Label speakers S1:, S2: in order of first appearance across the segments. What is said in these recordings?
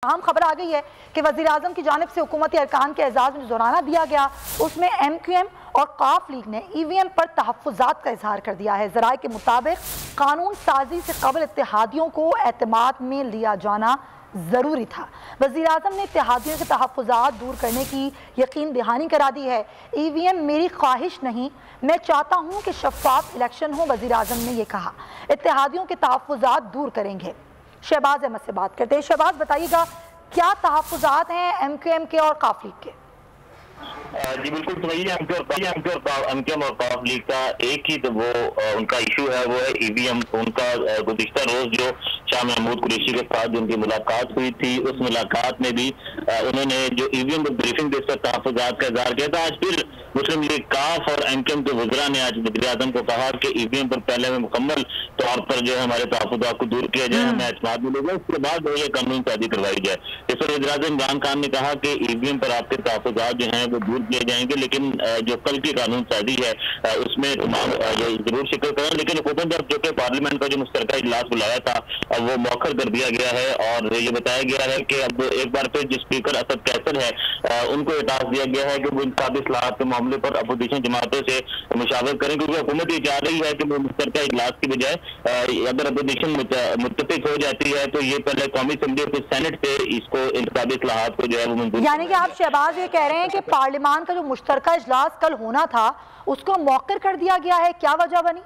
S1: अहम खबर आ गई है कि वज़ीर आज़म की जानिब से हुकूमती अरकान के एजाज़ में जोराना दिया गया, उसमें MQM और काफ लीग ने EVM पर तहफ़्फ़ुज़ात का इजहार कर दिया है। ज़राए के मुताबिक कानून साजी से कबल इत्तेहादियों को एतमाद में लिया जाना ज़रूरी था। वज़ीर आज़म ने इत्तेहादियों से तहफ़्फ़ुज़ात दूर करने की यकीन दहानी करा दी है। EVM मेरी ख्वाहिश नहीं, मैं चाहता हूँ कि शफाफ इलेक्शन हो। वज़ीर आज़म ने यह कहा, इत्तेहादियों के तहफ़्फ़ुज़ात दूर करेंगे। शहबाज अहमद से बात करते हैं। शहबाज, बताइएगा क्या तहफ़्फ़ुज़ात हैं MQM के और काफ लीग के?
S2: जी बिल्कुल, तो वही MQM और काफ लीग का एक ही तो वो उनका इशू है, वो है EVM। उनका गुज़िश्ता रोज जो शाह महमूद कुरैशी के साथ जो उनकी मुलाकात हुई थी, उस मुलाकात में भी उन्होंने जो EVM पर ब्रीफिंग दे तहफ़्फ़ुज़ात का इज़हार किया था। आज फिर मुस्लिम लीग काफ और MQM के वज़रा ने आज वज़ीर आज़म को कहा कि EVM पर पहले में मुकम्मल तौर पर जो है हमारे तहफ़्फ़ुज़ात को दूर किया जाए, हमें एतमाद मिलेगा, उसके बाद ये कानून साजी करवाई जाए। इस पर वज़ीर आज़म इमरान खान ने कहा कि EVM पर आपके तहफ़्फ़ुज़ात जो हैं वो दूर किए जाएंगे, लेकिन जो कल की कानून साजी है उसमें जरूर शिकल करें। लेकिन हुकूमत ने जो कि पार्लियामेंट का जो मुश्तरका इजलास बुलाया था वो मौखर कर दिया गया है और ये बताया गया है कि अब एक बार फिर जो स्पीकर असद कैसर है उनको ये टास्क दिया गया है कि वो इंतखाबी इस्लाहात के मामले पर अपोजिशन जमातों से मुशावरत करें, क्योंकि हुकूमत ये चाह रही है कि वो मुश्तरका इजलास की बजाय अगर अपोजिशन मुत्तफिक हो जाती है तो ये पहले कौमी असम्बली और सेनेट से इसको इंतखाबी इस्लाहात को जो है वो मंजूर।
S1: यानी कि आप शहबाज ये कह रहे हैं कि पार्लियामान का जो मुश्तरका इजलास कल होना था उसको मौखर कर दिया गया है, क्या वजह बनी?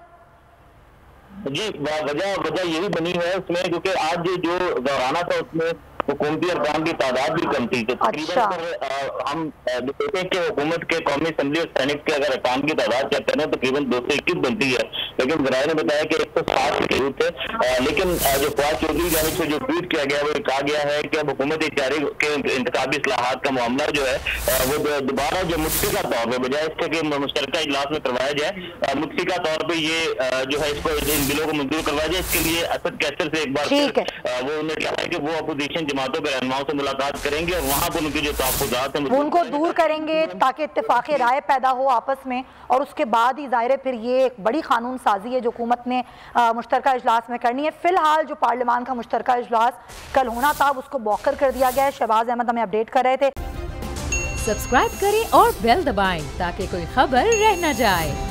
S2: जी वजह यही बनी है उसमें, क्योंकि आज जो दौराना था उसमें हुकूमती अरकान की तादाद भी कम थी। तो तकरीबन हम देखते हैं कि हुकूमत के कौमी असम्बली और सेनेट के अगर अरकान की तादाद कहते हैं ना तकरीबन 221 बनती है, लेकिन ज़राए ने बताया कि 160 के करीब थे। लेकिन जो फवाद चौधरी की जानिब से जो ट्वीट किया गया वो कहा गया है कि अब हुकूमत इजारे के इंतखाबी इस्लाहात का मामला जो है वो दोबारा जो मुत्तफ़िका तौर पर बजाय इसके कि मुश्तरका इजलास में करवाया जाए, मुत्तफ़िका तौर पर ये जो है इसको इन बिलों को मंजूर करवाया जाए। इसके लिए असद कैसर से एक बार वो उन्होंने कहा है कि वो अपोजिशन जमातों के रहनुमाओं से मुलाकात करेंगे और वहां पर उनकी जो तहफ़्फ़ुज़ात हैं
S1: उनको दूर करेंगे ताकि इत्तेफ़ाक़ राय पैदा हो आपस में, और उसके बाद ही ज़ाहिर है फिर ये एक बड़ी कानून साजी है जो हुकूमत ने मुश्तरका इजलास में करनी है। फिलहाल जो पार्लियामान का मुश्तरका इजलास कल होना था उसको मौखर कर दिया गया है। शहबाज अहमद हमें अपडेट कर रहे थे।
S3: सब्सक्राइब करें और बेल दबाएं ताकि कोई खबर रह न जाए।